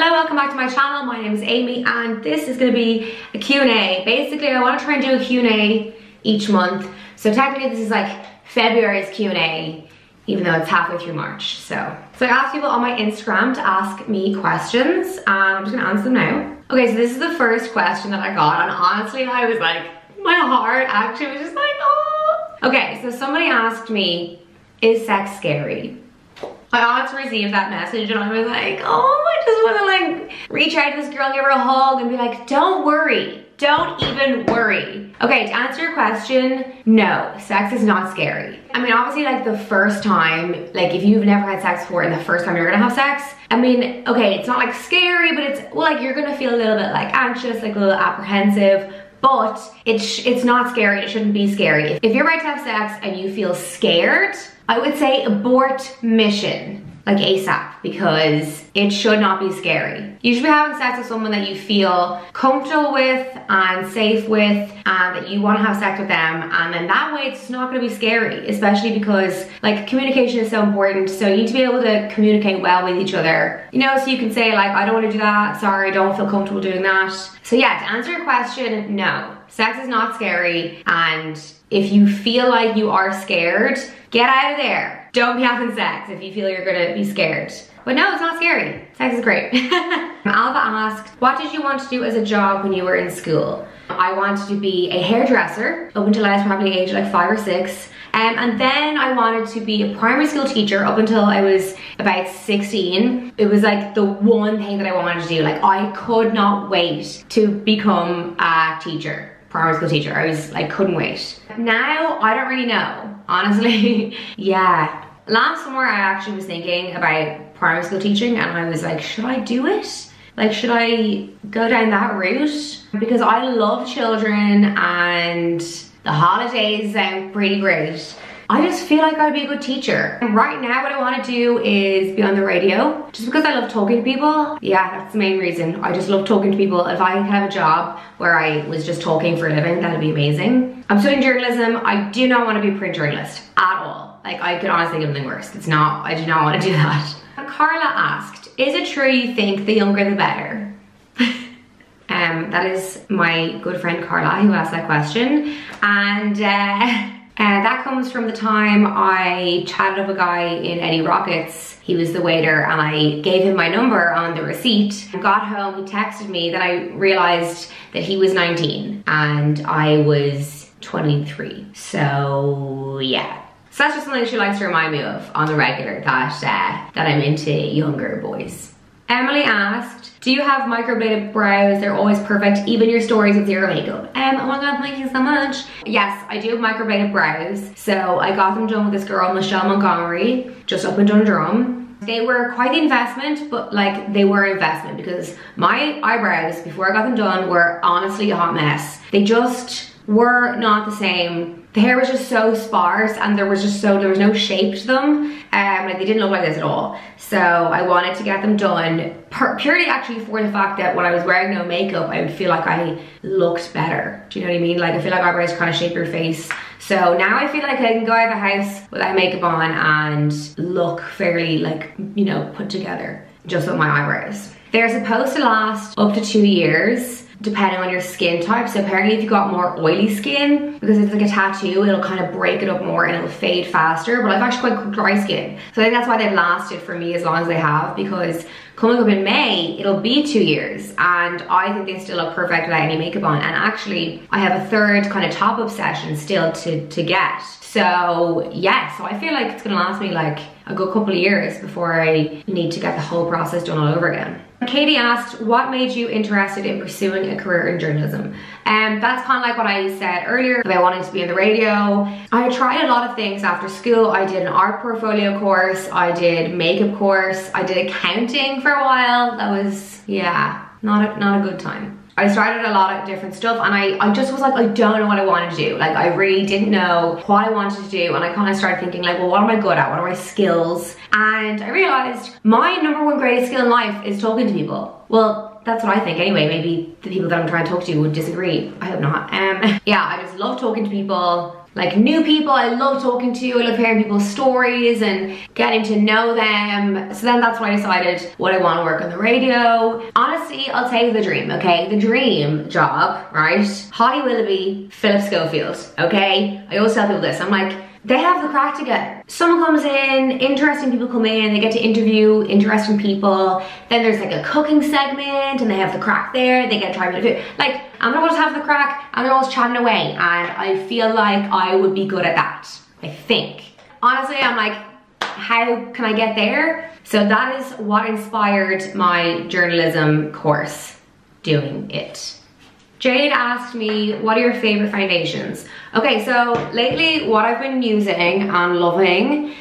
Hello, welcome back to my channel. My name is Amy and this is going to be a Q&A. Basically, I want to try and do a Q&A each month. So technically this is like February's Q&A, even though it's halfway through March. So I asked people on my Instagram to ask me questions and I'm just going to answer them now. Okay, so this is the first question that I got and honestly I was like, my heart actually was just like, oh. Okay, so somebody asked me, is sex scary? I honestly received that message and I was like, oh, I just want to like reach out to this girl and give her a hug and be like, don't worry, don't even worry. Okay, to answer your question, no, sex is not scary. I mean, obviously like the first time, like if you've never had sex before and the first time you're gonna have sex, I mean, okay, it's not like scary, but it's, well, like you're gonna feel a little bit like anxious, like a little apprehensive, but it's not scary, it shouldn't be scary. If you're about to have sex and you feel scared, I would say abort mission, like ASAP, because it should not be scary. You should be having sex with someone that you feel comfortable with and safe with and that you want to have sex with them, and then that way it's not going to be scary, especially because like communication is so important, so you need to be able to communicate well with each other, you know, so you can say like, I don't want to do that, sorry, I don't feel comfortable doing that. So yeah, to answer your question, no, sex is not scary, and if you feel like you are scared, get out of there. Don't be having sex if you feel you're gonna be scared. But no, it's not scary. Sex is great. Alva asked, what did you want to do as a job when you were in school? I wanted to be a hairdresser up until I was probably age like 5 or 6. And then I wanted to be a primary school teacher up until I was about 16. It was like the one thing that I wanted to do. Like I could not wait to become a teacher. Primary school teacher. I was like, couldn't wait. Now, I don't really know, honestly. Yeah. Last summer, I actually was thinking about primary school teaching and I was like, should I do it? Like, should I go down that route? Because I love children and the holidays sound pretty great. I just feel like I'd be a good teacher. And right now what I want to do is be on the radio, just because I love talking to people. Yeah, that's the main reason. I just love talking to people. If I could have a job where I was just talking for a living, that'd be amazing. I'm studying journalism. I do not want to be a print journalist at all. Like I could honestly think of something worse. It's not, I do not want to do that. Carla asked, is it true you think the younger the better? That is my good friend Carla who asked that question. And that comes from the time I chatted up a guy in Eddie Rockets. He was the waiter and I gave him my number on the receipt. Got home, he texted me, then I realized that he was 19 and I was 23. So yeah. So that's just something she likes to remind me of on the regular, that I'm into younger boys. Emily asked, do you have microbladed brows? They're always perfect, even your stories with zero makeup. Oh my god, thank you so much. Yes, I do have microbladed brows. So I got them done with this girl, Michelle Montgomery, just up in Dundrum. They were quite the investment, but like they were investment because my eyebrows, before I got them done, were honestly a hot mess. They just were not the same. The hair was just so sparse and there was no shape to them. Like they didn't look like this at all. So I wanted to get them done purely actually for the fact that when I was wearing no makeup, I would feel like I looked better. Do you know what I mean? Like I feel like eyebrows kind of shape your face. So now I feel like I can go out of the house without makeup on and look fairly like, you know, put together just with my eyebrows. They're supposed to last up to 2 years, depending on your skin type. So apparently if you've got more oily skin, because it's like a tattoo, it'll kind of break it up more and it'll fade faster, but I've actually quite dry skin. So I think that's why they've lasted for me as long as they have, because coming up in May, it'll be 2 years and I think they still look perfect without any makeup on. And actually I have a third kind of top-up session still to get. So yeah, so I feel like it's gonna last me like a good couple of years before I need to get the whole process done all over again. Katie asked, what made you interested in pursuing a career in journalism? That's kind of like what I said earlier about wanting to be in the radio. I tried a lot of things after school. I did an art portfolio course, I did makeup course, I did accounting for a while. That was, yeah, not a good time. I started a lot of different stuff and I just was like, I don't know what I wanted to do. Like I really didn't know what I wanted to do and I kind of started thinking like, well, what am I good at? What are my skills? And I realized my #1 greatest skill in life is talking to people. Well, that's what I think anyway. Maybe the people that I'm trying to talk to would disagree. I hope not. Yeah, I just love talking to people. like new people. I love talking to you. I love hearing people's stories and getting to know them. So then that's when I decided what I want to work on the radio. Honestly, I'll tell you the dream, okay? The dream job, right? Holly Willoughby, Philip Schofield, okay? I always tell people this. I'm like, they have the crack together. Someone comes in, interesting people come in, they get to interview interesting people. Then there's like a cooking segment and they have the crack there. They get to try to do, like, I'm gonna always have the crack and they're always chatting away. And I feel like I would be good at that, I think. Honestly, I'm like, how can I get there? So that is what inspired my journalism course, doing it. Jade asked me, what are your favorite foundations? Okay, so lately what I've been using and loving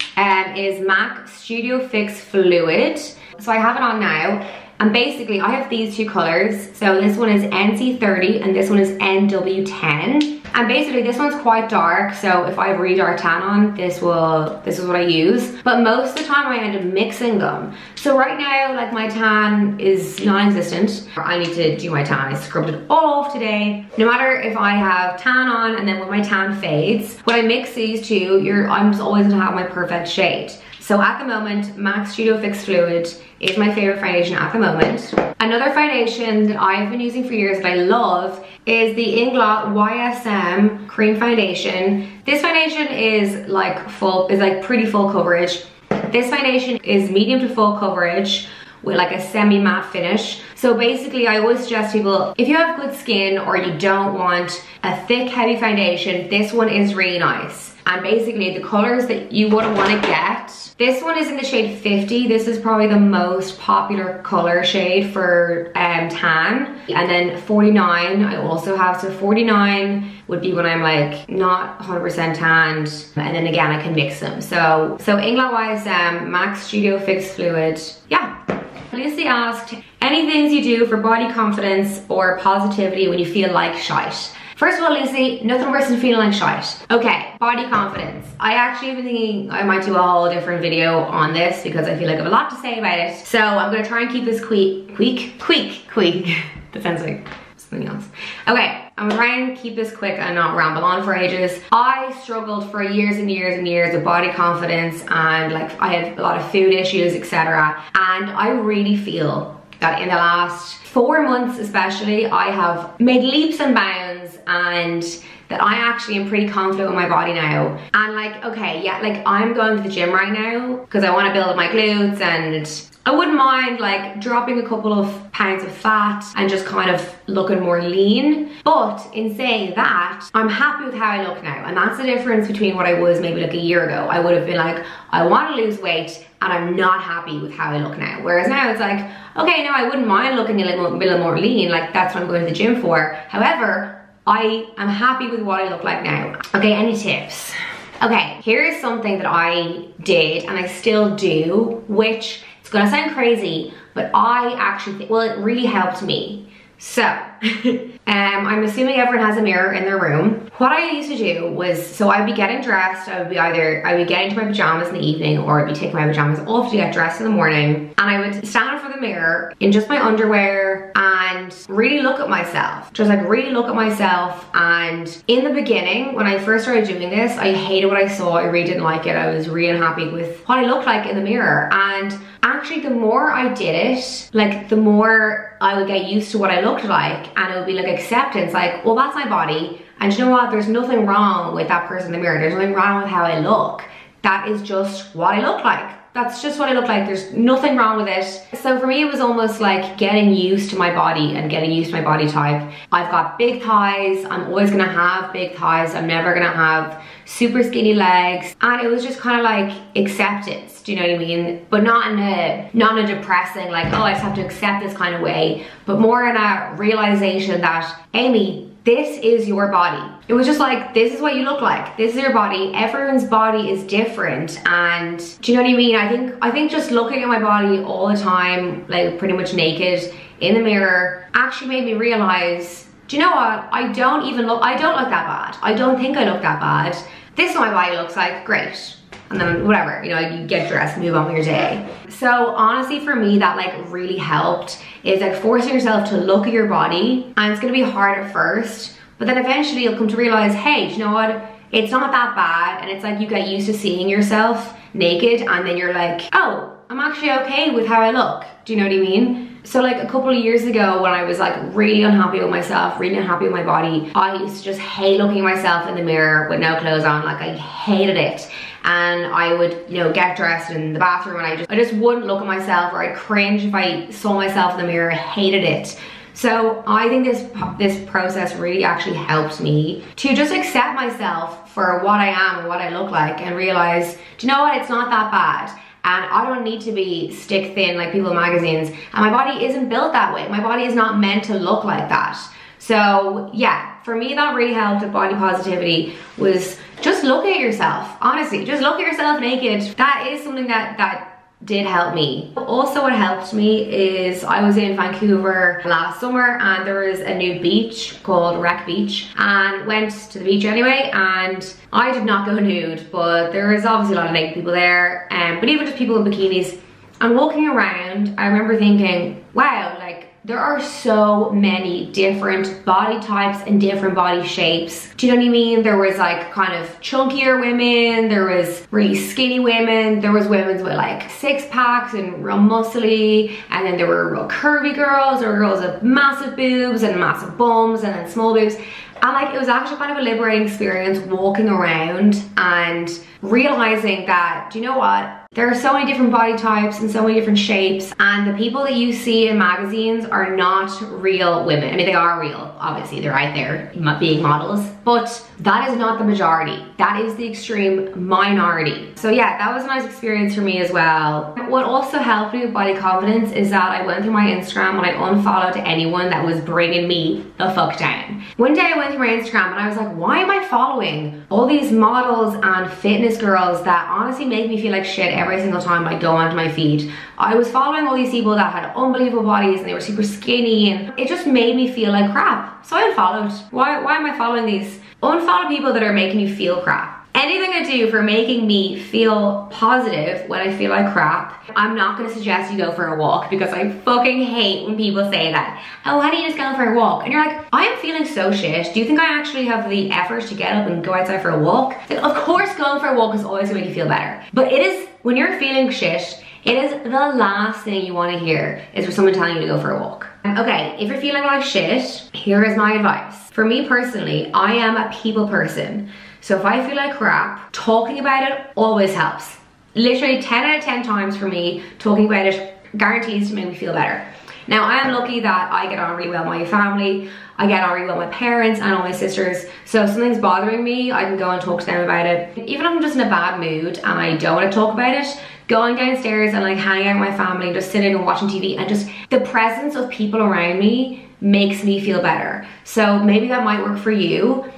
is MAC Studio Fix Fluid. So I have it on now. And basically I have these two colors. So this one is NC30 and this one is NW10. And basically this one's quite dark. So if I have really dark tan on, this is what I use. But most of the time I end up mixing them. So right now, like my tan is non-existent. I need to do my tan. I scrubbed it all off today. No matter if I have tan on and then when my tan fades, when I mix these two, I'm just always gonna have my perfect shade. So at the moment, MAC Studio Fix Fluid is my favorite foundation at the moment. Another foundation that I've been using for years that I love is the Inglot YSM Cream Foundation. This foundation is like pretty full coverage. This foundation is medium to full coverage with like a semi-matte finish. So basically I always suggest people, if you have good skin or you don't want a thick heavy foundation, this one is really nice. And basically the colors that you would want to get, this one is in the shade 50. This is probably the most popular color shade for tan. And then 49 I also have. So 49 would be when I'm like not 100% tanned. And then again, I can mix them. So Inglot YSM MAC Studio Fix Fluid. Yeah. Lucy asked, any things you do for body confidence or positivity when you feel like shite? First of all, Lucy, nothing worse than feeling like shite. Okay, body confidence. I actually have been thinking I might do a whole different video on this because I feel like I have a lot to say about it. So I'm gonna try and keep this quick. That sounds like something else. Okay, I'm gonna try and keep this quick and not ramble on for ages. I struggled for years and years and years with body confidence and like I had a lot of food issues, etc. And I really feel that in the last 4 months especially, I have made leaps and bounds and that I actually am pretty confident with my body now. And like, okay, yeah, like I'm going to the gym right now because I want to build up my glutes and I wouldn't mind like dropping a couple of pounds of fat and just kind of looking more lean. But in saying that, I'm happy with how I look now. And that's the difference between what I was maybe like a year ago. I would have been like, I want to lose weight and I'm not happy with how I look now. Whereas now it's like, okay, no, I wouldn't mind looking a little more lean. Like that's what I'm going to the gym for. However, I am happy with what I look like now. Okay, any tips? Okay, here is something that I did and I still do, which it's gonna sound crazy, but I actually think, well, it really helped me. So, I'm assuming everyone has a mirror in their room. What I used to do was, so I'd be getting dressed, I would get into my pajamas in the evening or I'd be taking my pajamas off to get dressed in the morning. And I would stand in front of the mirror in just my underwear and really look at myself. Just like really look at myself. And in the beginning, when I first started doing this, I hated what I saw. I really didn't like it. I was really unhappy with what I looked like in the mirror. And actually the more I did it, like the more I would get used to what I looked like and it would be like acceptance, like, well, that's my body. And you know what? There's nothing wrong with that person in the mirror. There's nothing wrong with how I look. That is just what I look like. That's just what I look like. There's nothing wrong with it. So for me, it was almost like getting used to my body and getting used to my body type. I've got big thighs. I'm always gonna have big thighs. I'm never gonna have super skinny legs. And it was just kind of like acceptance. Do you know what I mean? But not in a depressing, like, oh, I just have to accept this kind of way, but more in a realization that, Amy, this is your body. It was just like, this is what you look like. This is your body. Everyone's body is different. And do you know what I mean? I think just looking at my body all the time, like pretty much naked in the mirror, actually made me realize, do you know what? I don't look that bad. I don't think I look that bad. This is what my body looks like, great. And then whatever, you know, you get dressed, move on with your day. So honestly, for me, that like really helped is like forcing yourself to look at your body. And it's gonna be hard at first, but then eventually you'll come to realize, hey, do you know what? it's not that bad, and it's like you get used to seeing yourself naked and then you're like, oh, I'm actually okay with how I look. Do you know what I mean? So like a couple of years ago when I was like really unhappy with myself, really unhappy with my body, I used to just hate looking at myself in the mirror with no clothes on. Like I hated it. And I would, you know, get dressed in the bathroom and I just wouldn't look at myself, or I'd cringe if I saw myself in the mirror. I hated it. So I think this process really actually helped me to just accept myself for what I am and what I look like, and realize, do you know what, it's not that bad. And I don't need to be stick thin like people in magazines. And my body isn't built that way. My body is not meant to look like that. So yeah, for me that really helped with body positivity, was just look at yourself. Honestly, just look at yourself naked. That is something that did help me. Also what helped me is I was in Vancouver last summer and there was a new beach called Wreck Beach, and went to the beach anyway, and I did not go nude, but there was obviously a lot of naked people there, but even just people in bikinis. And walking around, I remember thinking, wow, like there are so many different body types and different body shapes. Do you know what I mean? There was like kind of chunkier women, there was really skinny women, there was women with like six packs and real muscly, and then there were real curvy girls, there were girls with massive boobs and massive bums and then small boobs. And like it was actually kind of a liberating experience walking around and realizing that, do you know what? There are so many different body types and so many different shapes, and the people that you see in magazines are not real women. I mean, they are real, obviously, they're out there being models, but that is not the majority. That is the extreme minority. So yeah, that was a nice experience for me as well. What also helped me with body confidence is that I went through my Instagram and I unfollowed anyone that was bringing me the fuck down. One day I went through my Instagram and I was like, why am I following all these models and fitness girls that honestly make me feel like shit every single time I go onto my feed? I was following all these people that had unbelievable bodies and they were super skinny, and it just made me feel like crap. So I unfollowed. Why am I following these? Unfollow people that are making you feel crap. Anything I do for making me feel positive when I feel like crap, I'm not gonna suggest you go for a walk, because I fucking hate when people say that. Oh, why don't you just go for a walk? And you're like, I am feeling so shit. Do you think I actually have the effort to get up and go outside for a walk? Like, of course going for a walk is always gonna make you feel better. But it is, when you're feeling shit, it is the last thing you wanna hear is for someone telling you to go for a walk. Okay, if you're feeling like shit, here is my advice. For me personally, I am a people person. So if I feel like crap, talking about it always helps. Literally 10 out of 10 times for me, talking about it guarantees to make me feel better. Now I am lucky that I get on really well with my family, I get on really well with my parents and all my sisters. So if something's bothering me, I can go and talk to them about it. Even if I'm just in a bad mood and I don't want to talk about it, going downstairs and like hanging out with my family, just sitting and watching TV, and just the presence of people around me makes me feel better. So maybe that might work for you.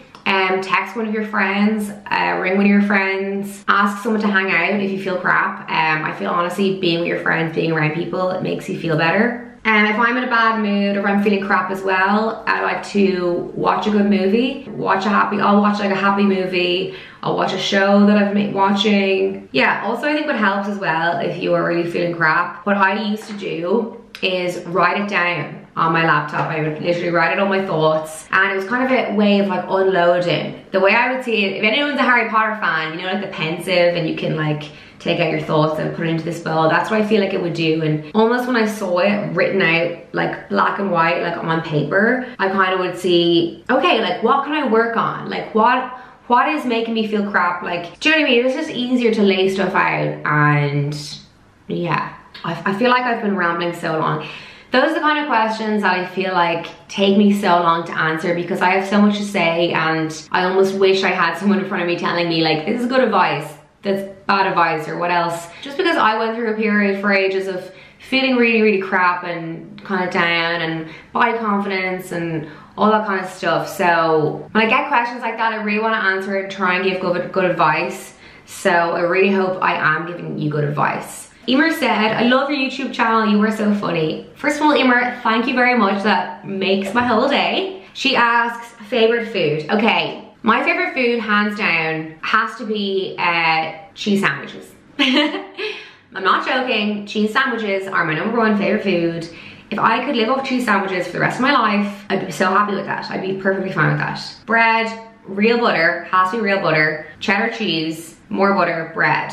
Text one of your friends, ring one of your friends, ask someone to hang out if you feel crap. I feel honestly being with your friends, being around people, it makes you feel better. If I'm in a bad mood or if I'm feeling crap as well, I like to watch a good movie. I'll watch like a happy movie. I'll watch a show that I've been watching. Yeah, also I think what helps as well, if you are really feeling crap, what I used to do is write it down on my laptop. I would literally write it all my thoughts, and it was kind of a way of like unloading. The way I would see it, if anyone's a Harry Potter fan, you know, like the pensive, and you can like take out your thoughts and put it into this bowl. That's what I feel like it would do. And almost when I saw it written out like black and white, like on paper, I kind of would see, okay, like what can I work on? Like what is making me feel crap? Like, do you know what I mean? It's just easier to lay stuff out. And yeah, I feel like I've been rambling so long. Those are the kind of questions that I feel like take me so long to answer, because I have so much to say and I almost wish I had someone in front of me telling me like, this is good advice, that's bad advice, or what else. Just because I went through a period for ages of feeling really, really crap and kind of down, and body confidence and all that kind of stuff. So when I get questions like that, I really want to answer it and try and give good advice. So I really hope I am giving you good advice. Emer said, I love your YouTube channel, you were so funny. First of all, Emer, thank you very much, that makes my whole day. She asks, favorite food. Okay, my favorite food, hands down, has to be cheese sandwiches. I'm not joking, cheese sandwiches are my #1 favorite food. If I could live off cheese sandwiches for the rest of my life, I'd be so happy with that. I'd be perfectly fine with that. Bread, real butter, has to be real butter, cheddar cheese, more butter, bread.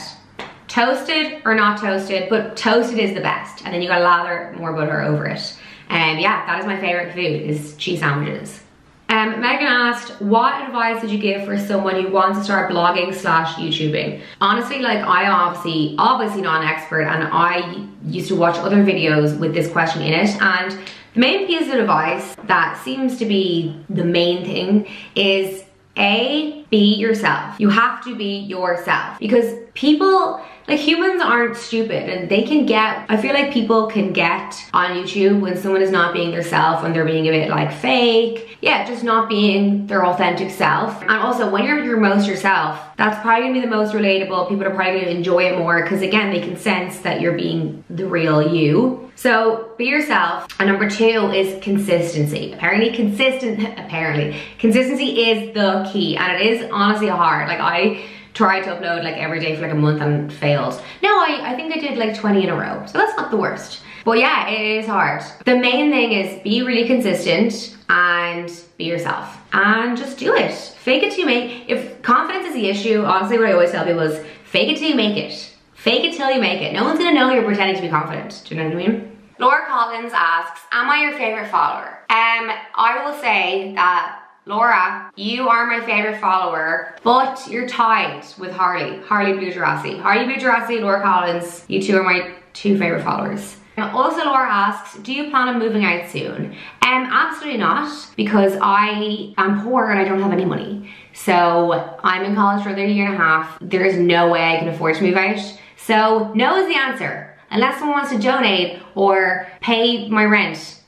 Toasted or not toasted, but toasted is the best. And then you gotta lather more butter over it. And yeah, that is my favorite food, is cheese sandwiches. Megan asked, what advice would you give for someone who wants to start blogging / YouTubing? Honestly, like, I obviously not an expert, and I used to watch other videos with this question in it, and the main piece of advice that seems to be the main thing is A, be yourself. You have to be yourself, because people, like, humans aren't stupid, and they can get, I feel like people can get on YouTube when someone is not being themselves, when they're being a bit like fake, yeah, just not being their authentic self. And also, when you're your most yourself, that's probably gonna be the most relatable. People are probably gonna enjoy it more, because again, they can sense that you're being the real you. So be yourself. And number 2 is consistency. Consistency is the key, and it is honestly hard. Like, I tried to upload like every day for like a month and failed. No, I think I did like 20 in a row, so that's not the worst. But yeah, it is hard. The main thing is be really consistent and be yourself, and just do it. Fake it till you make. If confidence is the issue, honestly, what I always tell people is fake it till you make it. Fake it till you make it. No one's gonna know you're pretending to be confident. Do you know what I mean? Laura Collins asks, am I your favorite follower? I will say that, Laura, you are my favorite follower, but you're tied with Harley Blue Jurassic. Harley Blue Jurassic, Laura Collins, you two are my 2 favorite followers. Also, Laura asks, do you plan on moving out soon? Absolutely not, because I am poor and I don't have any money. So I'm in college for another 1.5 years. There is no way I can afford to move out. So no is the answer, unless someone wants to donate or pay my rent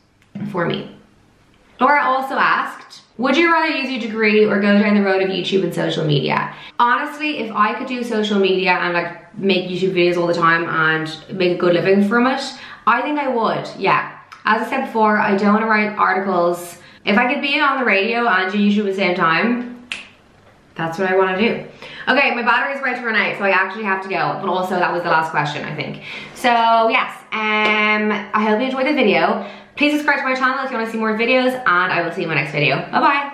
for me. Laura also asked, would you rather use your degree or go down the road of YouTube and social media? Honestly, if I could do social media and like make YouTube videos all the time and make a good living from it, I think I would, yeah. As I said before, I don't want to write articles. If I could be on the radio and do YouTube at the same time, that's what I want to do. Okay, my battery's about to run out, so I actually have to go. But also, that was the last question, I think. So yes, I hope you enjoyed this video. Please subscribe to my channel if you want to see more videos, and I will see you in my next video. Bye bye.